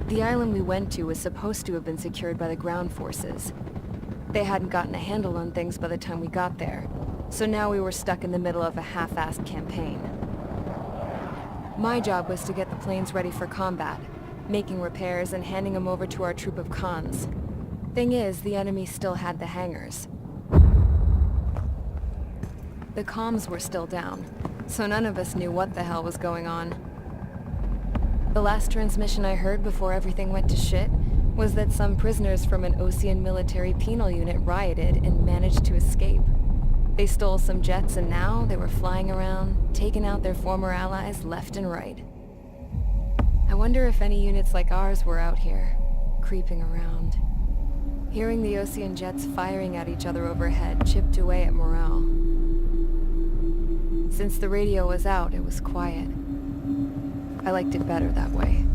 The island we went to was supposed to have been secured by the ground forces. They hadn't gotten a handle on things by the time we got there, so now we were stuck in the middle of a half-assed campaign. My job was to get the planes ready for combat, making repairs and handing them over to our troop of cons. Thing is, the enemy still had the hangars. The comms were still down, so none of us knew what the hell was going on. The last transmission I heard before everything went to shit was that some prisoners from an Osean military penal unit rioted and managed to escape. They stole some jets and now they were flying around, taking out their former allies left and right. I wonder if any units like ours were out here, creeping around. Hearing the Osean jets firing at each other overhead chipped away at morale. Since the radio was out, it was quiet. I liked it better that way.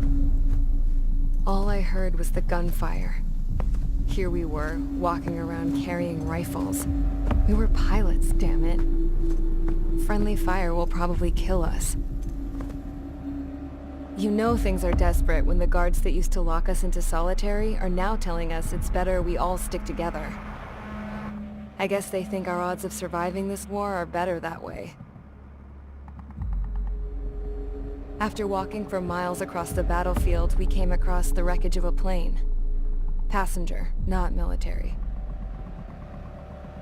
All I heard was the gunfire. Here we were, walking around carrying rifles. We were pilots, damn it. Friendly fire will probably kill us. You know things are desperate when the guards that used to lock us into solitary are now telling us it's better we all stick together. I guess they think our odds of surviving this war are better that way. After walking for miles across the battlefield, we came across the wreckage of a plane. Passenger, not military.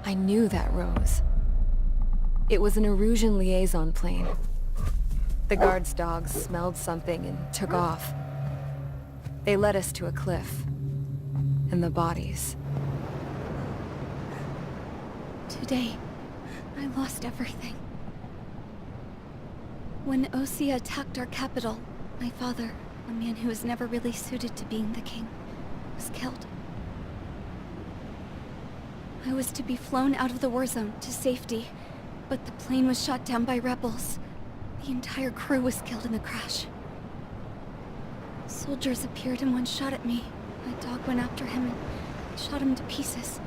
I knew that rose. It was an Erusian liaison plane. The guard's dogs smelled something and took off. They led us to a cliff. And the bodies. Today, I lost everything. When Osea attacked our capital, my father, a man who was never really suited to being the king, was killed. I was to be flown out of the war zone to safety, but the plane was shot down by rebels. The entire crew was killed in the crash. Soldiers appeared and one shot at me. My dog went after him and shot him to pieces.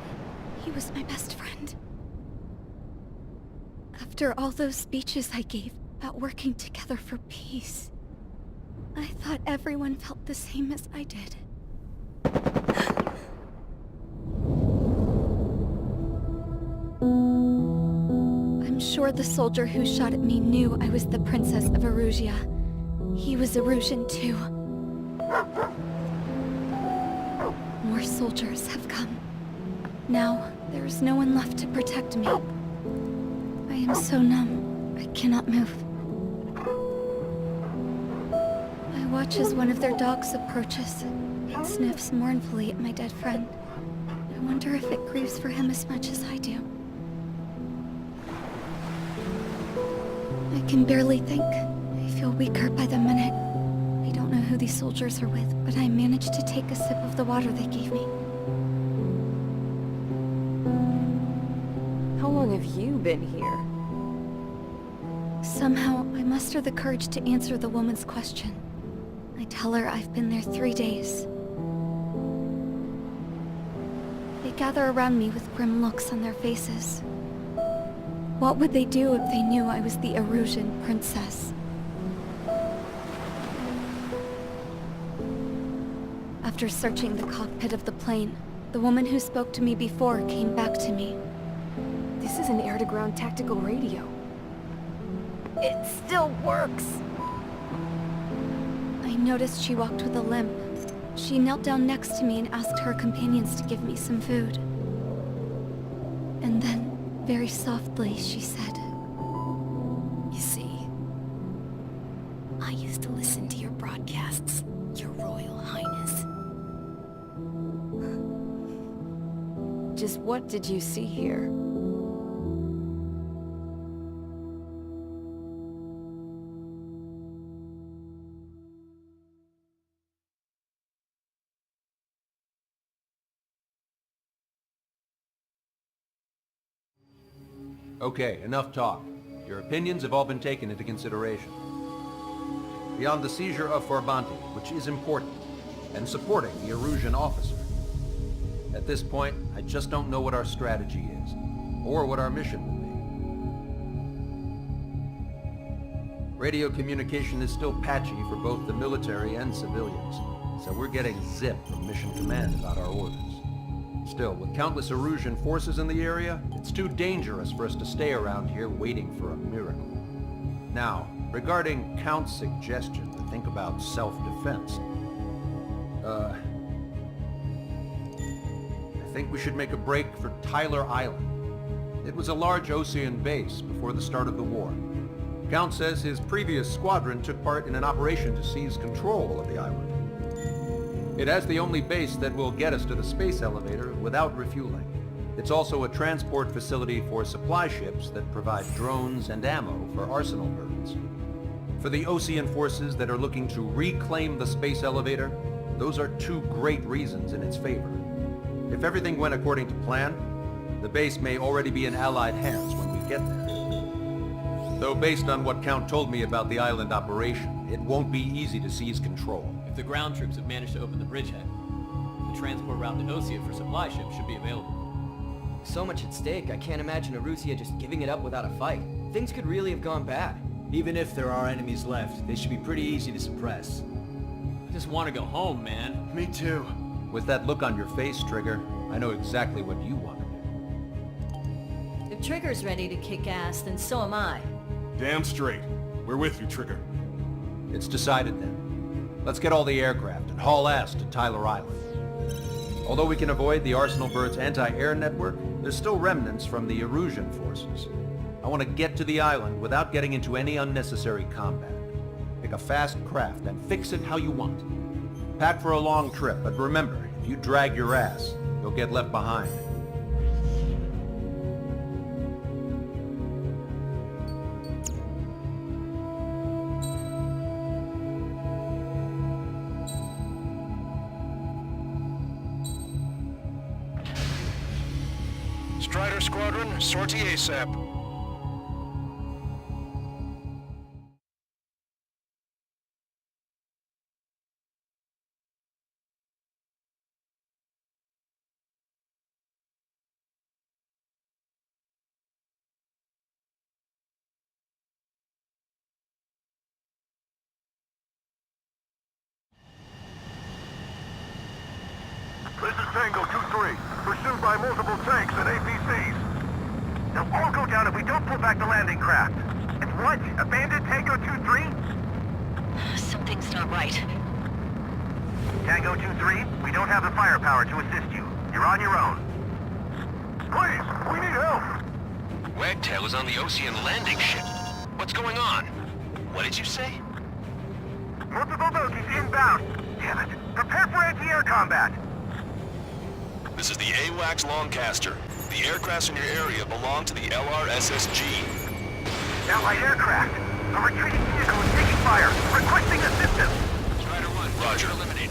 He was my best friend. After all those speeches I gave about working together for peace, I thought everyone felt the same as I did. I'm sure the soldier who shot at me knew I was the Princess of Erusia. He was Erusian too. More soldiers have come. Now, there is no one left to protect me. I am so numb, I cannot move. I watch as one of their dogs approaches. It sniffs mournfully at my dead friend. I wonder if it grieves for him as much as I do. I can barely think. I feel weaker by the minute. I don't know who these soldiers are with, but I managed to take a sip of the water they gave me. How long have you been here? Somehow, I muster the courage to answer the woman's question. I tell her I've been there 3 days. They gather around me with grim looks on their faces. What would they do if they knew I was the Erusian princess? After searching the cockpit of the plane, the woman who spoke to me before came back to me. This is an air-to-ground tactical radio. It still works! I noticed she walked with a limp. She knelt down next to me and asked her companions to give me some food. And then, very softly, she said, "You see, I used to listen to your broadcasts, Your Royal Highness." Just what did you see here? Okay, enough talk. Your opinions have all been taken into consideration. Beyond the seizure of Farbanti, which is important, and supporting the Erusian officer, at this point, I just don't know what our strategy is, or what our mission will be. Radio communication is still patchy for both the military and civilians, so we're getting zip from Mission Command about our orders. Still, with countless Erusian forces in the area, it's too dangerous for us to stay around here waiting for a miracle. Now, regarding Count's suggestion to think about self-defense, I think we should make a break for Tyler Island. It was a large Osean base before the start of the war. Count says his previous squadron took part in an operation to seize control of the island. It has the only base that will get us to the space elevator without refueling. It's also a transport facility for supply ships that provide drones and ammo for arsenal birds. For the Osean forces that are looking to reclaim the space elevator, those are two great reasons in its favor. If everything went according to plan, the base may already be in Allied hands when we get there. Though based on what Count told me about the island operation, it won't be easy to seize control. If the ground troops have managed to open the bridgehead, the transport route to Osea for supply ships should be available. So much at stake, I can't imagine Erusia just giving it up without a fight. Things could really have gone bad. Even if there are enemies left, they should be pretty easy to suppress. I just want to go home, man. Me too. With that look on your face, Trigger, I know exactly what you want to do. If Trigger's ready to kick ass, then so am I. Damn straight. We're with you, Trigger. It's decided then. Let's get all the aircraft and haul ass to Tyler Island. Although we can avoid the Arsenal Bird's anti-air network, there's still remnants from the Erusian forces. I want to get to the island without getting into any unnecessary combat. Pick a fast craft and fix it how you want. Pack for a long trip, but remember, if you drag your ass, you'll get left behind. Strider Squadron, sortie ASAP. This is Tango 2-3, pursued by multiple tanks and APCs. They'll all go down if we don't pull back the landing craft. And what? Abandoned Tango 2-3? Something's not right. Tango 2-3, we don't have the firepower to assist you. You're on your own. Please, we need help! Wagtail is on the Osean landing ship. What's going on? What did you say? Multiple bogies inbound. Damn it. Prepare for anti-air combat. This is the AWACS Longcaster. The aircrafts in your area belong to the LRSSG. Allied aircraft. A retreating vehicle is taking fire. Requesting assistance. Strider 1, Roger. Eliminated.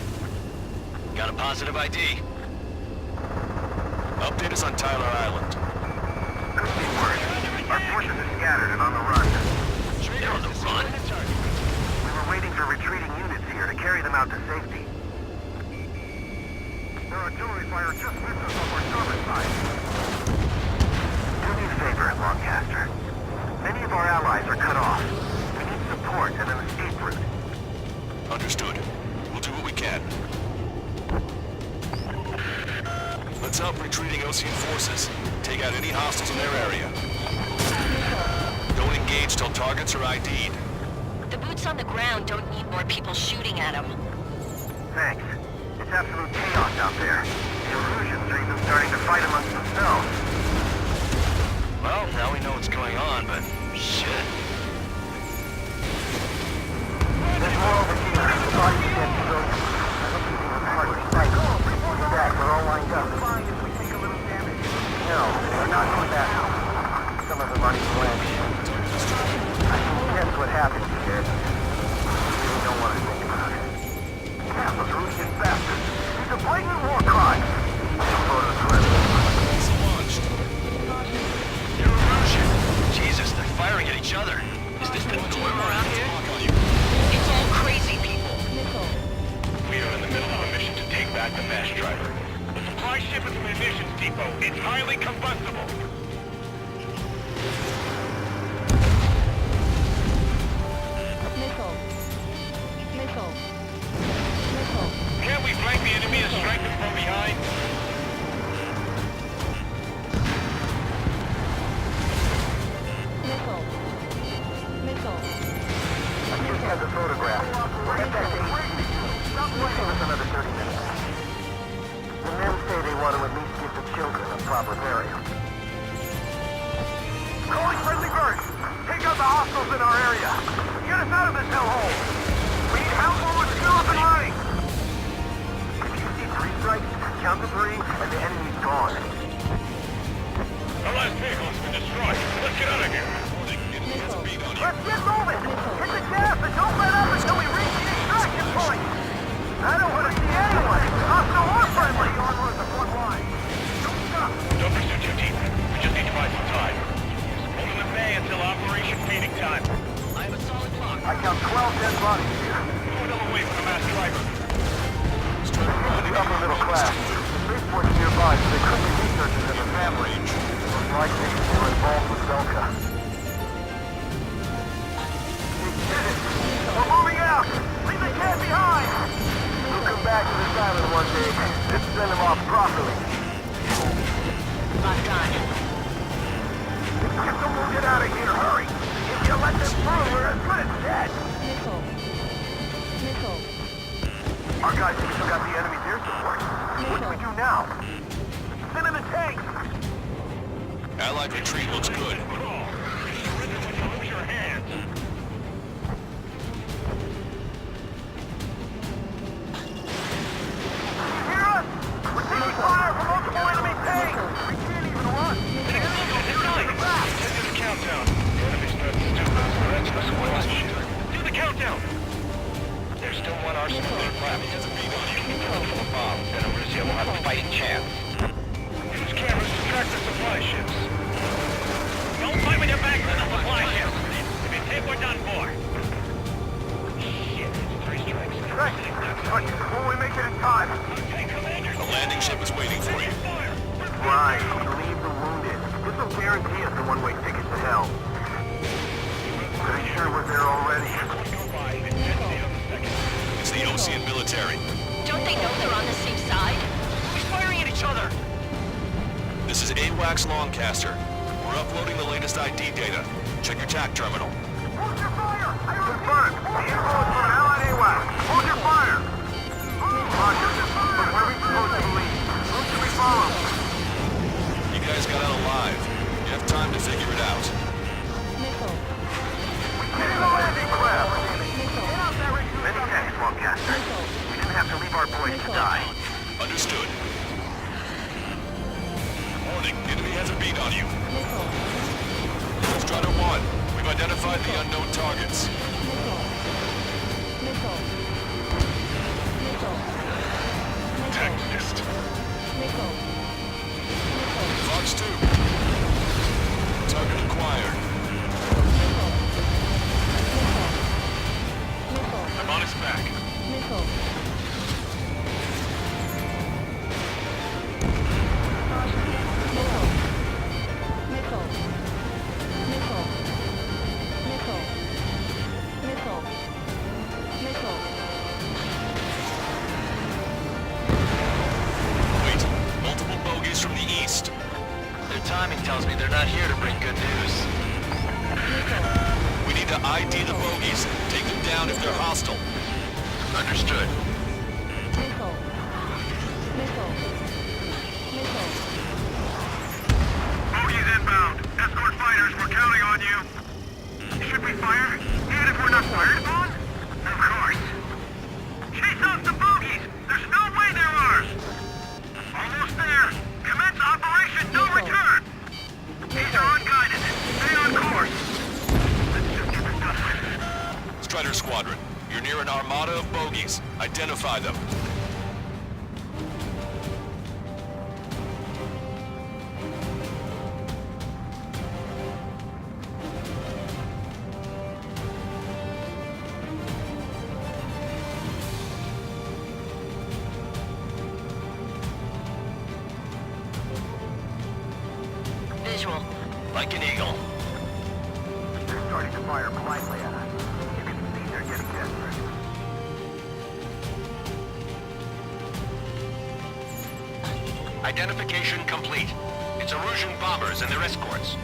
Got a positive ID. Update us on Tyler Island. Could be worse. Our forces are scattered and on the run. They're on the run? We were waiting for retreating units here to carry them out to safety. Their artillery fire just missed us off our starboard side. Do me a favor, Longcaster. Many of our allies are cut off. We need support and an escape route. Understood. We'll do what we can. Let's help retreating Osean forces. Take out any hostiles in their area. Don't engage till targets are ID'd. The boots on the ground don't need more people shooting at them. Thanks. It's absolute chaos out there. The Erusians are even starting to fight amongst themselves. Well, now we know what's going on, but shit. There's more over here. The bodies of dead civilians. Some people are hard to fight. We're back. We're all lined up. Fine if we take a little damage. No, we're not going back. Some of them aren't even wearing shields. I can guess what happened here. We don't want to think about it. Yeah, those Erusian bastards. These are blatant war crimes. Photos of It's launched. You're Erusian. Jesus, they're firing at each other. Is this the norm around here? It's all crazy people. We are in the middle of a mission to take back the mass driver. The supply ship is a munitions depot. It's highly combustible. Missile. Careful, are you? Calling friendly birds! Take out the hostiles in our area! Get us out of this hellhole! We need help while we're still up and running! If you see 3 strikes, count to 3, and the enemy's gone. Our last vehicle's been destroyed. Let's get out of here. Let's get moving! Hit the gas and don't let up until we reach the extraction point! I don't want to see anyone, hostile or friendly, on the front line. Don't stop! Don't pursue too deep. We just need to buy some time. Hold them at bay until Operation Feeding Time. I have a solid lock. I count 12 dead bodies here. Move them away from the mass driver. The upper middle class. Spaceport's nearby, so they could be researchers and a family. Most likely, they were involved with Belka. We did it! We're moving out! Leave the cat behind! We'll come back to this island one day and send them off properly. Locked on. We'll get out of here, hurry! If you let them through, we're as good as dead! Our guys have still got the enemy's air support. What do we do now? Send in the tank! Allied retreat looks good. Use your hands. Hear us? We're taking fire from multiple enemy tanks! We can't even run! Do the countdown. The enemy's not stupid, so that's the squad. Do the countdown! There's still one arsenal left. Bomb, and Arussia will have a fighting chance. Use cameras to track the supply ships. Don't fight with your back to the supply ships. If you take, we're done for. Shit, 3 strikes. Right. But will we make it in time? Okay, Commander. The landing ship is waiting for you. Right. Leave the wounded. This will guarantee us a one-way ticket to hell. Pretty sure we're there already. It's the Osean military. Don't they know they're on the same side? Who's firing at each other? This is AWACS Longcaster. We're uploading the latest ID data. Check your TAC terminal. Hold your fire! Confirmed. The info is from an allied AWAC. Hold your fire! Roger. But where are we supposed to leave? Who should we follow? You guys got out alive. You have time to figure it out. Get in the landing craft! Many thanks, Longcaster. We didn't have to leave our boys to die. Understood. Warning, enemy has a beat on you. Strider 1, we've identified the unknown targets. Tactist. Fox 2. Target acquired. I'm on his back. Wait, multiple bogies from the east. Their timing tells me they're not here to bring good news. We need to ID the bogies. Take them down if they're hostile. Understood. Bogies inbound. Escort fighters, we're counting on you. Should we fire? Even if we're not fired upon? Of course. Chase off the bogies! There's no way they're ours! Almost there. Commence Operation No Return! These are unguided. Stay on course. Let's just get this done with. Strider Squadron, you're near an armada of bogies. Identify them. Visual. Like an eagle. They're starting to fire blindly at us. You can see they're getting desperate. Identification complete. It's Erusian bombers and their escorts.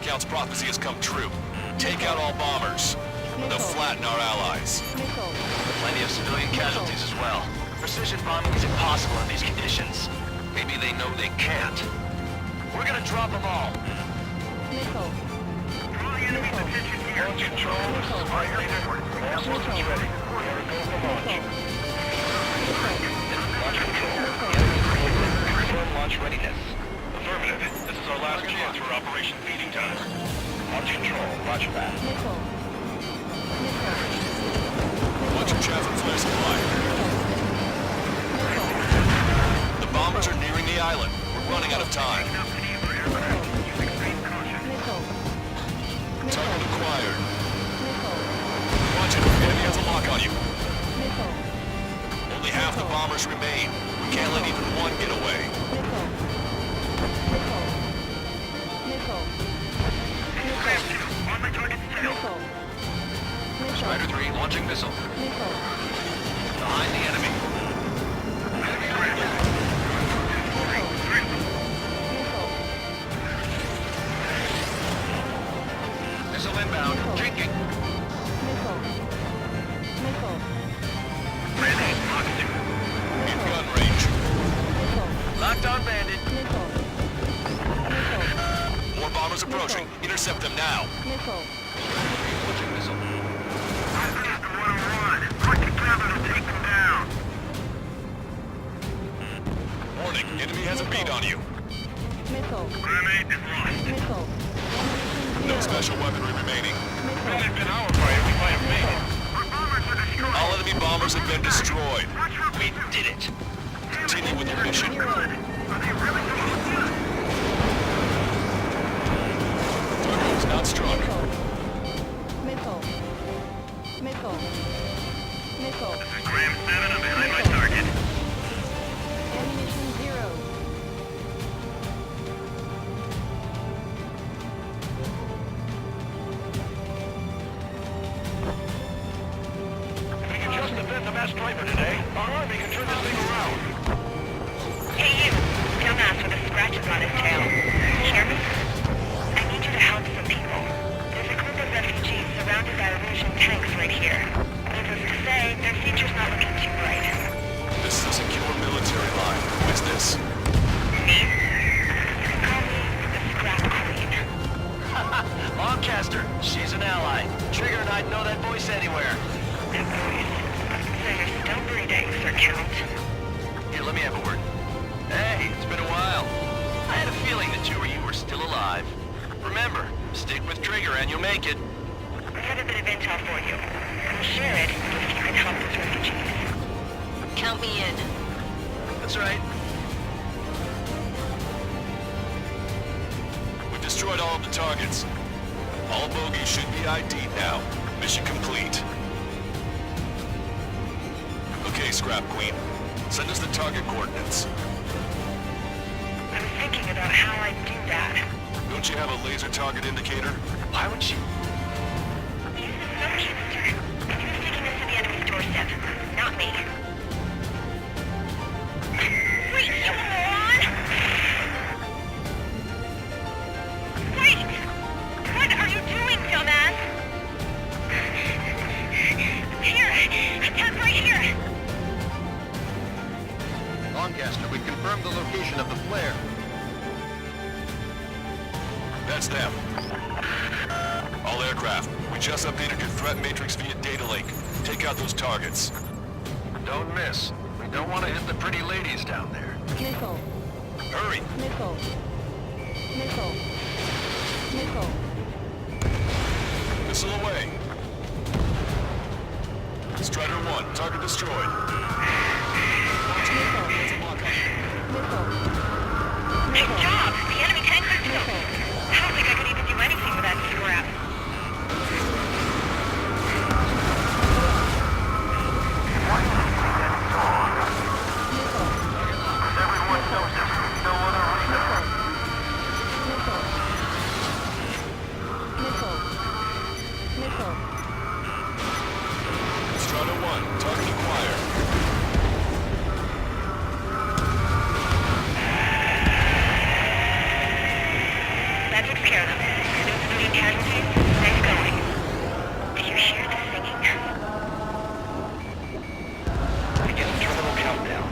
Count's prophecy has come true. Take out all bombers. They'll flatten our allies. Plenty of civilian casualties as well. Precision bombing is impossible in these conditions. Maybe they know they can't. We're gonna drop them all. Missile. Draw the enemy's attention here. Launch control. This is Fire Leader. All systems ready. Here we go for launch. Launch control. Confirm launch readiness. Affirmative. This is our last chance for Operation Feeding Time. Launch control. Roger that. Watch your chaff and flare supply. The bombers are nearing the island. We're running out of time. Target acquired. Watch it. The enemy has a lock on you. Only half the bombers remain. We can't let even one get away. On my target's tail. Strider 3 launching missile. Behind the enemy. Missile inbound. Jinking. Ready. Locked. In gun range. Locked on bandit. More bombers approaching. Intercept them now. Launching missile. Put together to take them down. Warning. Enemy has a beat on you. Grenade is lost. No special weaponry remaining. Had it been our fire, we might have made it. Our bombers are destroyed. All enemy bombers have been destroyed. We did it. Continue with your mission. Are they really Target is not struck. This is Graham 7. I'm behind my target. If we can just defend the mass striper today, our army can turn this thing around. Hey you, dumbass with the scratches on his tail. Hear me? I need you to help some people. There's a group of refugees surrounded by Erusian tanks right here. Needless to say, their future's not looking too bright. This is a secure military line. Who is this? Me? You can call me the Scrap Queen. Lancaster, she's an ally. Trigger and I'd know that voice anywhere. That voice. So you're still breathing, Sir Count. Here, let me have a word. Hey, it's been a while. I had a feeling the two of you were still alive. Remember, stick with Trigger and you'll make it. I have a bit of intel for you. I'll share it if you can help those refugees. Count me in. That's right. We've destroyed all of the targets. All bogies should be ID'd now. Mission complete. Okay, Scrap Queen. Send us the target coordinates. I was thinking about how I'd do that. Don't you have a laser target indicator? Why would she? Use the smoke canister. He was taking us to the enemy's doorstep, not me. Wait, you moron! Wait! What are you doing, dumbass? Here! Attack right here! Lancaster, we've confirmed the location of the flare. That's them. All aircraft, we just updated your threat matrix via data link. Take out those targets. Don't miss. We don't want to hit the pretty ladies down there. Missile. Hurry! Missile. Missile. Missile. Missile away. Strider 1, target destroyed. Missile. Missile. Nice job! The enemy tanks are killed. I don't think I could even do anything with that scrap. Everyone knows there's no other reason. Missile. Strider 1, target acquired. That takes care of them. No civilian casualties. Nice going. Do you hear the singing? Begin terminal countdown.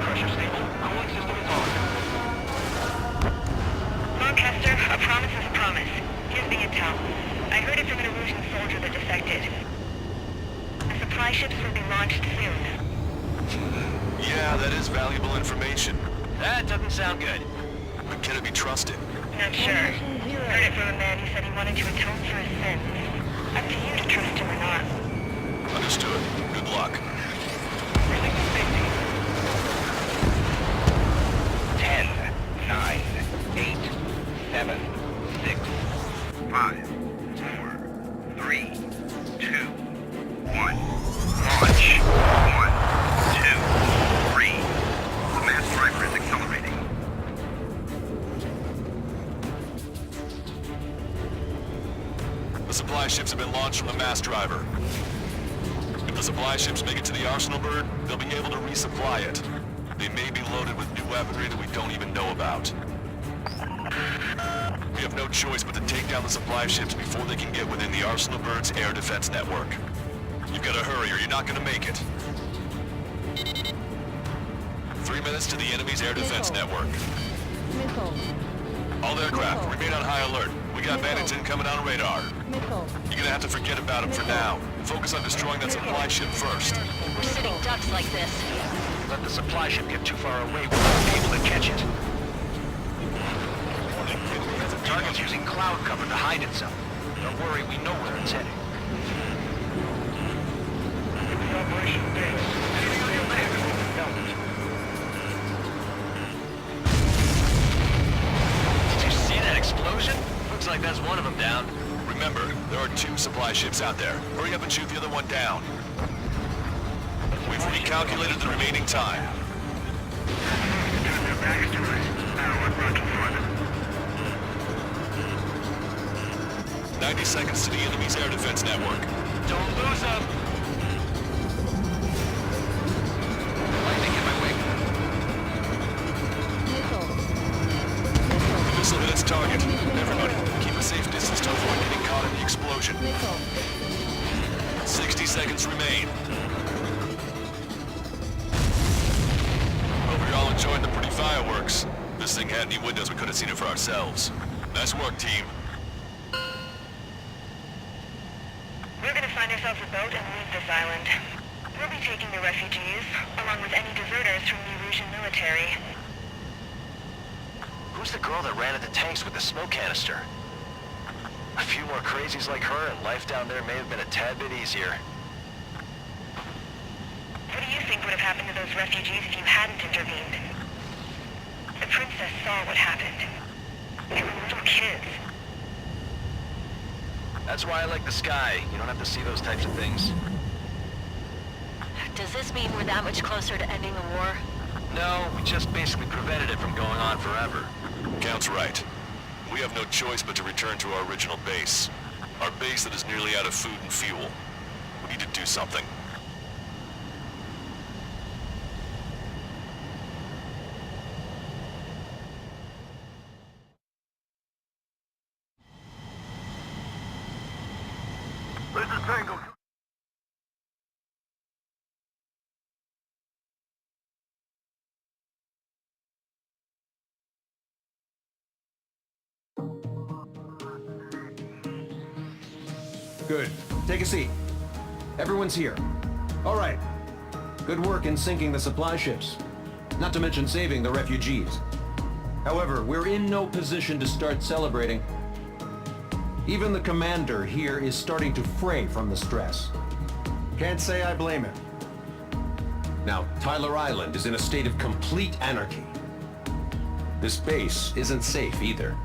Pressure stable. Cooling system is on. promise. Here's the intel. I heard it from an Erusian soldier that defected. The supply ships will be launched soon. Yeah, that is valuable information. That doesn't sound good. But can it be trusted? Not sure. Heard it from a man who said he wanted to atone for his sins. Up to you to trust him or not. Understood. Good luck. Release safety. 10, 9, 8, 7, 6, 5, 4, 3, 2, 1. Launch. 1, 2, 3. The mass driver is accelerating. The supply ships have been launched from the mass driver. If the supply ships make it to the Arsenal bird, they'll be able to resupply it. They may be loaded with new weaponry that we don't even know about. We have no choice but to take down the supply ships before they can get within the Arsenal bird's air defense network. You've got to hurry or you're not going to make it. 3 minutes to the enemy's air defense network. All aircraft, remain on high alert. We got bandits incoming on radar. You're gonna have to forget about them for now. Focus on destroying that supply ship first. We're sitting ducks like this. Let the supply ship get too far away, we won't be able to catch it. The target's using cloud cover to hide itself. Don't worry, we know where it's heading. Operation base. Anything on your map? Did you see that explosion? Looks like that's one of them down. Remember, there are 2 supply ships out there. Hurry up and shoot the other one down. We've recalculated the remaining time. 90 seconds to the enemy's air defense network. Don't lose them! Lightning in my wing. The missile hit its target. Everybody, keep a safe distance to avoid getting caught in the explosion. 60 seconds remain. Hope you're all enjoying the pretty fireworks. If this thing had any windows, we could have seen it for ourselves. Nice work, team. We're gonna find ourselves a boat and leave this island. We'll be taking the refugees, along with any deserters from the Erusian military. Who's the girl that ran at the tanks with the smoke canister? A few more crazies like her and life down there may have been a tad bit easier. What do you think would have happened to those refugees if you hadn't intervened? The princess saw what happened. They were little kids. That's why I like the sky. You don't have to see those types of things. Does this mean we're that much closer to ending the war? No, we just basically prevented it from going on forever. Count's right. We have no choice but to return to our original base. Our base that is nearly out of food and fuel. We need to do something. This is Tango. Good. Take a seat. Everyone's here. All right. Good work in sinking the supply ships. Not to mention saving the refugees. However, we're in no position to start celebrating. Even the commander here is starting to fray from the stress. Can't say I blame him. Now, Tyler Island is in a state of complete anarchy. This base isn't safe either.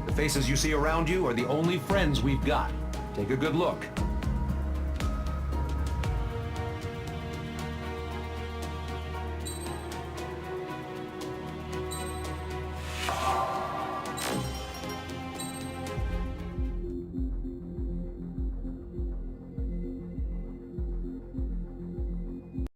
The faces you see around you are the only friends we've got. Take a good look.